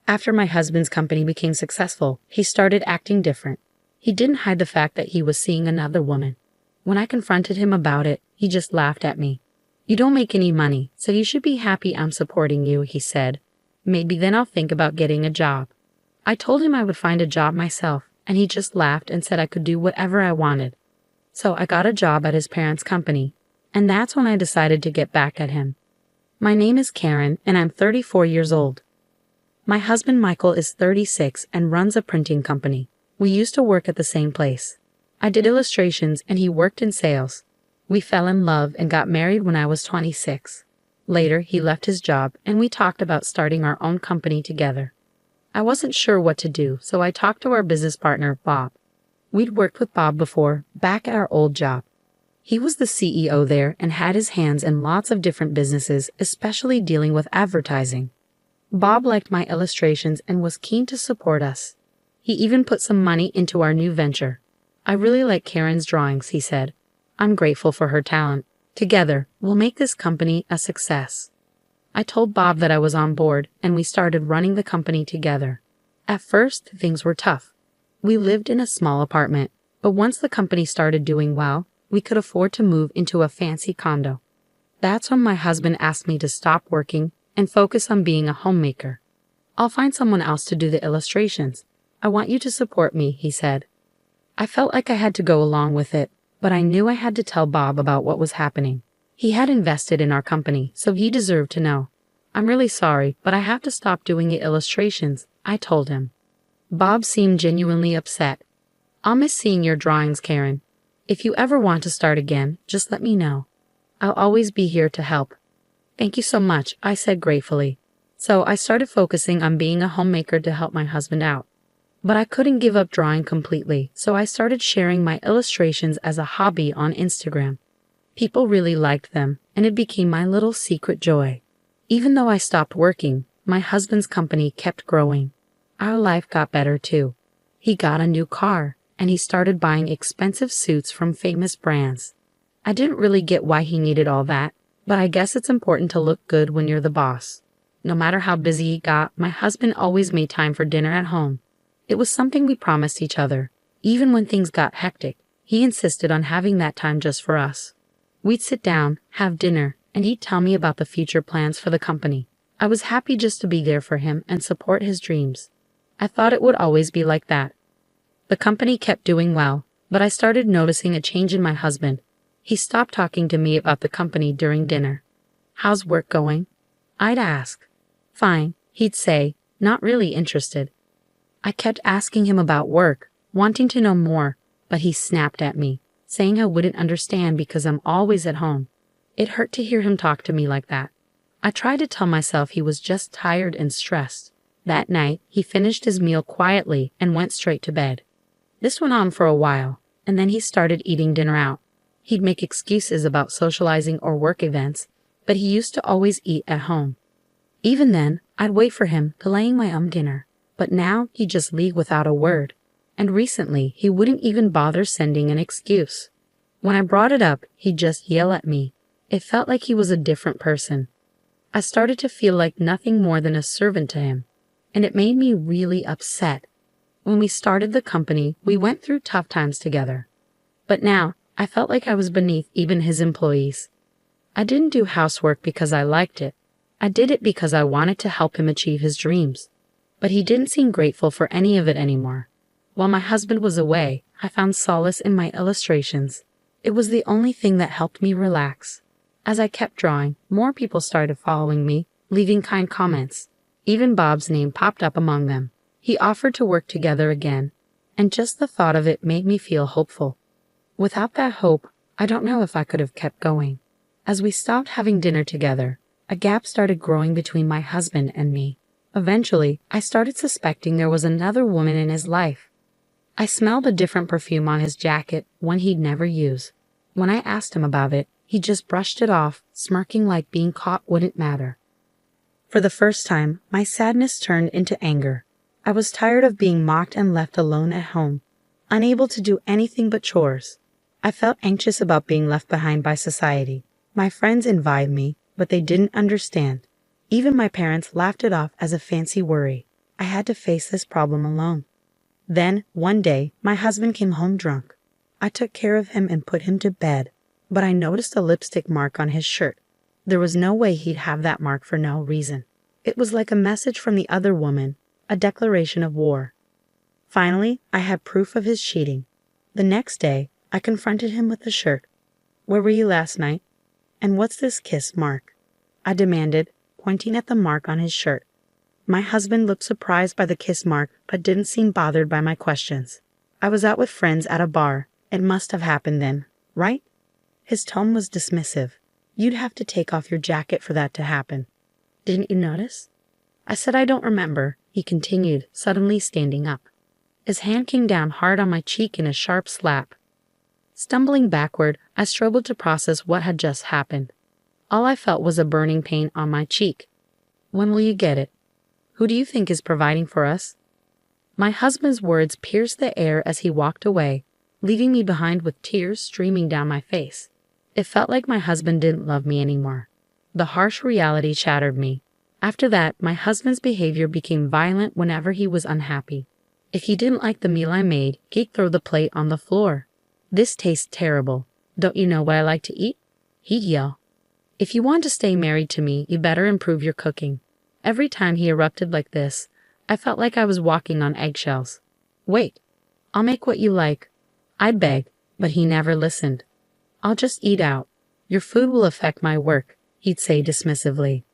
After my husband's company became successful, he started acting different. He didn't hide the fact that he was seeing another woman. When I confronted him about it, he just laughed at me. "You don't make any money, so you should be happy I'm supporting you," he said. "Maybe then I'll think about getting a job." I told him I would find a job myself, and he just laughed and said I could do whatever I wanted. So I got a job at his parents' company, and that's when I decided to get back at him. My name is Karen, and I'm 34 years old. My husband Michael is 36 and runs a printing company. We used to work at the same place. I did illustrations and he worked in sales. We fell in love and got married when I was 26. Later, he left his job and we talked about starting our own company together. I wasn't sure what to do, so I talked to our business partner, Bob. We'd worked with Bob before, back at our old job. He was the CEO there and had his hands in lots of different businesses, especially dealing with advertising. Bob liked my illustrations and was keen to support us. He even put some money into our new venture. "I really like Karen's drawings," he said. "I'm grateful for her talent. Together, we'll make this company a success." I told Bob that I was on board, and we started running the company together. At first, things were tough. We lived in a small apartment, but once the company started doing well, we could afford to move into a fancy condo. That's when my husband asked me to stop working and focus on being a homemaker. "I'll find someone else to do the illustrations. I want you to support me," he said. I felt like I had to go along with it, but I knew I had to tell Bob about what was happening. He had invested in our company, so he deserved to know. "I'm really sorry, but I have to stop doing the illustrations," I told him. Bob seemed genuinely upset. "I'll miss seeing your drawings, Karen. If you ever want to start again, just let me know. I'll always be here to help." "Thank you so much," I said gratefully. So I started focusing on being a homemaker to help my husband out. But I couldn't give up drawing completely, so I started sharing my illustrations as a hobby on Instagram. People really liked them, and it became my little secret joy. Even though I stopped working, my husband's company kept growing. Our life got better too. He got a new car, and he started buying expensive suits from famous brands. I didn't really get why he needed all that, but I guess it's important to look good when you're the boss. No matter how busy he got, my husband always made time for dinner at home. It was something we promised each other. Even when things got hectic, he insisted on having that time just for us. We'd sit down, have dinner, and he'd tell me about the future plans for the company. I was happy just to be there for him and support his dreams. I thought it would always be like that. The company kept doing well, but I started noticing a change in my husband. He stopped talking to me about the company during dinner. "How's work going?" I'd ask. "Fine," he'd say, not really interested. I kept asking him about work, wanting to know more, but he snapped at me, saying I wouldn't understand because I'm always at home. It hurt to hear him talk to me like that. I tried to tell myself he was just tired and stressed. That night, he finished his meal quietly and went straight to bed. This went on for a while, and then he started eating dinner out. He'd make excuses about socializing or work events, but he used to always eat at home. Even then, I'd wait for him, delaying my own dinner. But now he'd just leave without a word. And recently, he wouldn't even bother sending an excuse. When I brought it up, he'd just yell at me. It felt like he was a different person. I started to feel like nothing more than a servant to him, and it made me really upset. When we started the company, we went through tough times together. But now, I felt like I was beneath even his employees. I didn't do housework because I liked it. I did it because I wanted to help him achieve his dreams. But he didn't seem grateful for any of it anymore. While my husband was away, I found solace in my illustrations. It was the only thing that helped me relax. As I kept drawing, more people started following me, leaving kind comments. Even Bob's name popped up among them. He offered to work together again, and just the thought of it made me feel hopeful. Without that hope, I don't know if I could have kept going. As we stopped having dinner together, a gap started growing between my husband and me. Eventually, I started suspecting there was another woman in his life. I smelled a different perfume on his jacket, one he'd never use. When I asked him about it, he just brushed it off, smirking like being caught wouldn't matter. For the first time, my sadness turned into anger. I was tired of being mocked and left alone at home, unable to do anything but chores. I felt anxious about being left behind by society. My friends envied me, but they didn't understand. Even my parents laughed it off as a fancy worry. I had to face this problem alone. Then, one day, my husband came home drunk. I took care of him and put him to bed, but I noticed a lipstick mark on his shirt. There was no way he'd have that mark for no reason. It was like a message from the other woman, a declaration of war. Finally, I had proof of his cheating. The next day, I confronted him with the shirt. "Where were you last night? And what's this kiss mark?" I demanded, pointing at the mark on his shirt. My husband looked surprised by the kiss mark, but didn't seem bothered by my questions. "I was out with friends at a bar. It must have happened then, right?" His tone was dismissive. "You'd have to take off your jacket for that to happen. Didn't you notice?" I said I don't remember, he continued, suddenly standing up. His hand came down hard on my cheek in a sharp slap. Stumbling backward, I struggled to process what had just happened. All I felt was a burning pain on my cheek. "When will you get it? Who do you think is providing for us?" My husband's words pierced the air as he walked away, leaving me behind with tears streaming down my face. It felt like my husband didn't love me anymore. The harsh reality shattered me. After that, my husband's behavior became violent whenever he was unhappy. If he didn't like the meal I made, he'd throw the plate on the floor. "This tastes terrible. Don't you know what I like to eat?" he'd yell. "If you want to stay married to me, you better improve your cooking." Every time he erupted like this, I felt like I was walking on eggshells. "Wait, I'll make what you like," I begged, but he never listened. "I'll just eat out. Your food will affect my work," he'd say dismissively.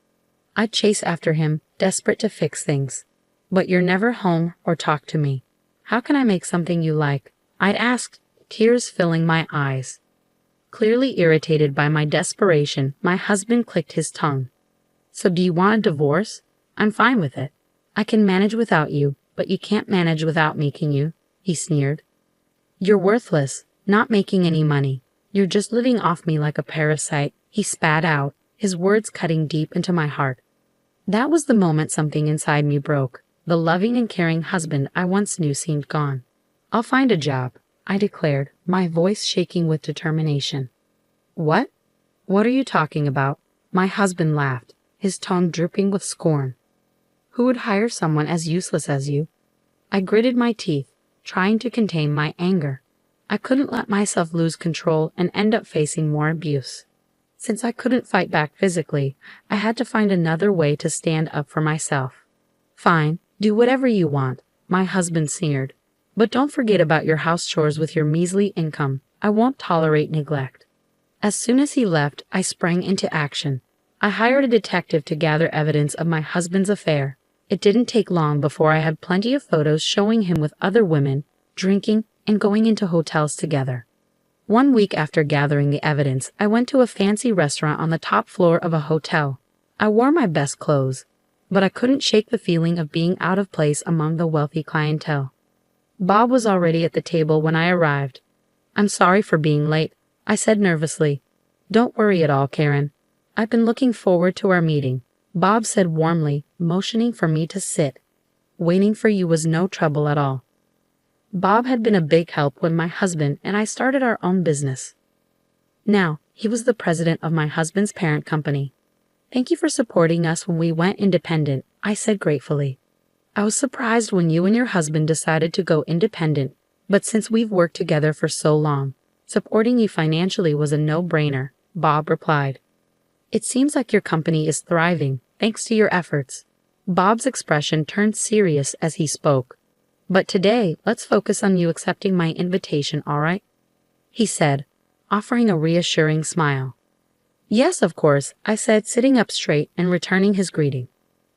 I'd chase after him, desperate to fix things. "But you're never home or talk to me. How can I make something you like?" I'd ask, tears filling my eyes. Clearly irritated by my desperation, my husband clicked his tongue. "So do you want a divorce? I'm fine with it. I can manage without you, but you can't manage without me, can you?" he sneered. "You're worthless, not making any money. You're just living off me like a parasite," he spat out, his words cutting deep into my heart. That was the moment something inside me broke. The loving and caring husband I once knew seemed gone. "I'll find a job," I declared, my voice shaking with determination. "What? What are you talking about?" My husband laughed, his tone dripping with scorn. "Who would hire someone as useless as you?" I gritted my teeth, trying to contain my anger. I couldn't let myself lose control and end up facing more abuse. Since I couldn't fight back physically, I had to find another way to stand up for myself. "Fine, do whatever you want," my husband sneered. "But don't forget about your house chores with your measly income. I won't tolerate neglect." As soon as he left, I sprang into action. I hired a detective to gather evidence of my husband's affair. It didn't take long before I had plenty of photos showing him with other women, drinking, and going into hotels together. 1 week after gathering the evidence, I went to a fancy restaurant on the top floor of a hotel. I wore my best clothes, but I couldn't shake the feeling of being out of place among the wealthy clientele. Bob was already at the table when I arrived. "I'm sorry for being late," I said nervously. "Don't worry at all, Karen. I've been looking forward to our meeting," Bob said warmly, motioning for me to sit. "Waiting for you was no trouble at all." Bob had been a big help when my husband and I started our own business. Now, he was the president of my husband's parent company. "Thank you for supporting us when we went independent," I said gratefully. "I was surprised when you and your husband decided to go independent, but since we've worked together for so long, supporting you financially was a no-brainer," Bob replied. "It seems like your company is thriving, thanks to your efforts." Bob's expression turned serious as he spoke. "But today, let's focus on you accepting my invitation, all right?" he said, offering a reassuring smile. "Yes, of course," I said, sitting up straight and returning his greeting.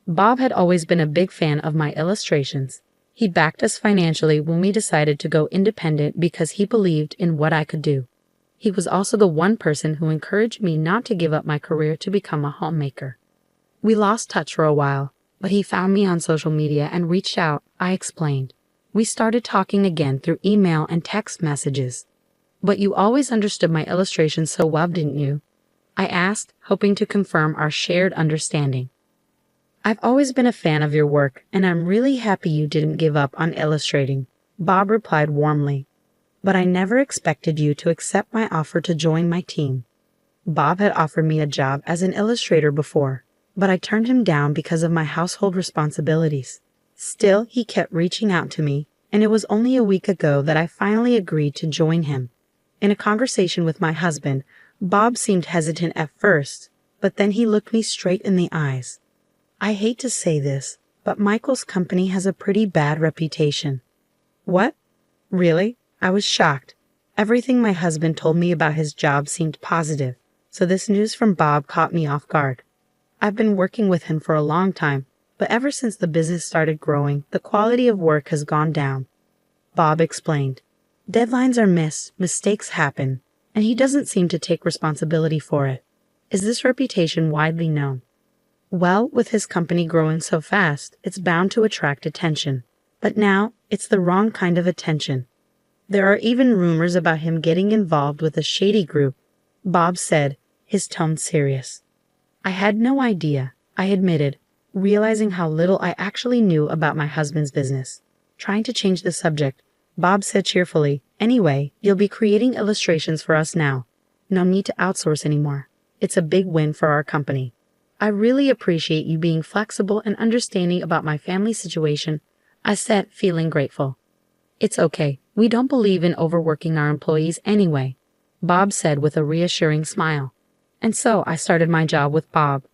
Bob had always been a big fan of my illustrations. He backed us financially when we decided to go independent because he believed in what I could do. He was also the one person who encouraged me not to give up my career to become a homemaker. We lost touch for a while, but he found me on social media and reached out, I explained. We started talking again through email and text messages. "But you always understood my illustrations so well, didn't you?" I asked, hoping to confirm our shared understanding. "I've always been a fan of your work, and I'm really happy you didn't give up on illustrating," Bob replied warmly. "But I never expected you to accept my offer to join my team." Bob had offered me a job as an illustrator before, but I turned him down because of my household responsibilities. Still, he kept reaching out to me, and it was only a week ago that I finally agreed to join him. In a conversation with my husband, Bob seemed hesitant at first, but then he looked me straight in the eyes. I hate to say this, but Michael's company has a pretty bad reputation. What? Really? I was shocked. Everything my husband told me about his job seemed positive, so this news from Bob caught me off guard. I've been working with him for a long time, but ever since the business started growing, the quality of work has gone down. Bob explained. Deadlines are missed, mistakes happen, and he doesn't seem to take responsibility for it. Is this reputation widely known? Well, with his company growing so fast, it's bound to attract attention. But now, it's the wrong kind of attention. There are even rumors about him getting involved with a shady group, Bob said, his tone serious. I had no idea, I admitted, realizing how little I actually knew about my husband's business. Trying to change the subject, Bob said cheerfully, Anyway, you'll be creating illustrations for us now. No need to outsource anymore. It's a big win for our company. I really appreciate you being flexible and understanding about my family situation, I said, feeling grateful. It's okay. We don't believe in overworking our employees anyway, Bob said with a reassuring smile. And so I started my job with Bob.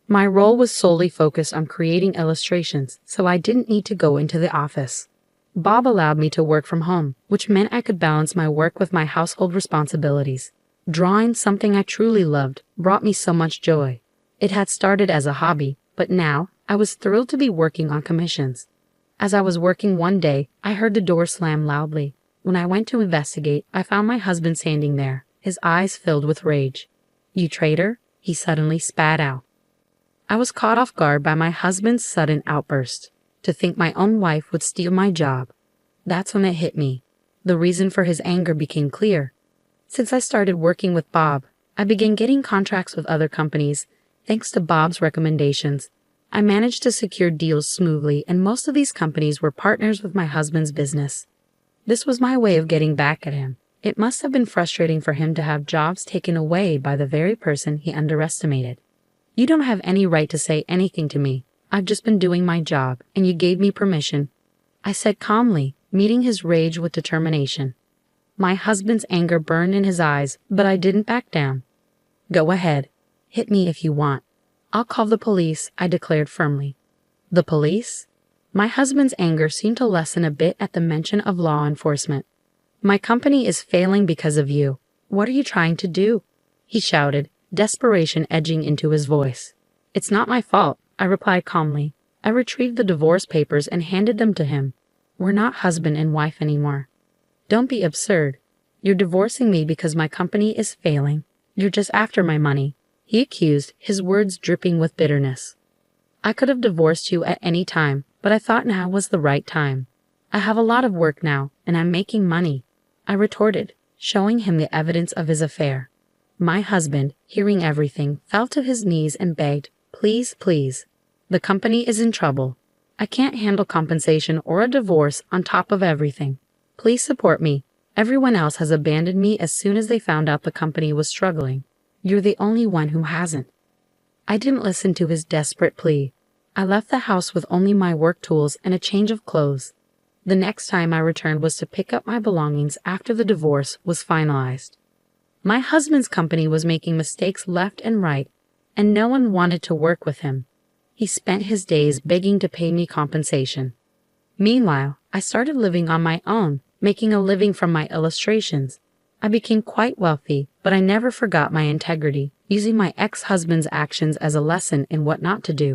My role was solely focused on creating illustrations, so I didn't need to go into the office. Bob allowed me to work from home, which meant I could balance my work with my household responsibilities. Drawing, something I truly loved, brought me so much joy. It had started as a hobby, but now I was thrilled to be working on commissions. As I was working one day, I heard the door slam loudly. When I went to investigate, I found my husband standing there, his eyes filled with rage. You traitor, he suddenly spat out. I was caught off guard by my husband's sudden outburst. To think my own wife would steal my job. That's when it hit me. The reason for his anger became clear. Since I started working with Bob, I began getting contracts with other companies. Thanks to Bob's recommendations, I managed to secure deals smoothly, and most of these companies were partners with my husband's business. This was my way of getting back at him. It must have been frustrating for him to have jobs taken away by the very person he underestimated. You don't have any right to say anything to me. I've just been doing my job, and you gave me permission, I said calmly, meeting his rage with determination. My husband's anger burned in his eyes, but I didn't back down. Go ahead. Hit me if you want. I'll call the police, I declared firmly. The police? My husband's anger seemed to lessen a bit at the mention of law enforcement. My company is failing because of you. What are you trying to do? He shouted, desperation edging into his voice. It's not my fault, I replied calmly. I retrieved the divorce papers and handed them to him. We're not husband and wife anymore. Don't be absurd. You're divorcing me because my company is failing. You're just after my money, he accused, his words dripping with bitterness. I could have divorced you at any time, but I thought now was the right time. I have a lot of work now, and I'm making money, I retorted, showing him the evidence of his affair. My husband, hearing everything, fell to his knees and begged, Please, please. The company is in trouble. I can't handle compensation or a divorce on top of everything. Please support me. Everyone else has abandoned me as soon as they found out the company was struggling. You're the only one who hasn't. I didn't listen to his desperate plea. I left the house with only my work tools and a change of clothes. The next time I returned was to pick up my belongings after the divorce was finalized. My husband's company was making mistakes left and right, and no one wanted to work with him. He spent his days begging to pay me compensation. Meanwhile, I started living on my own, making a living from my illustrations. I became quite wealthy, but I never forgot my integrity, using my ex-husband's actions as a lesson in what not to do.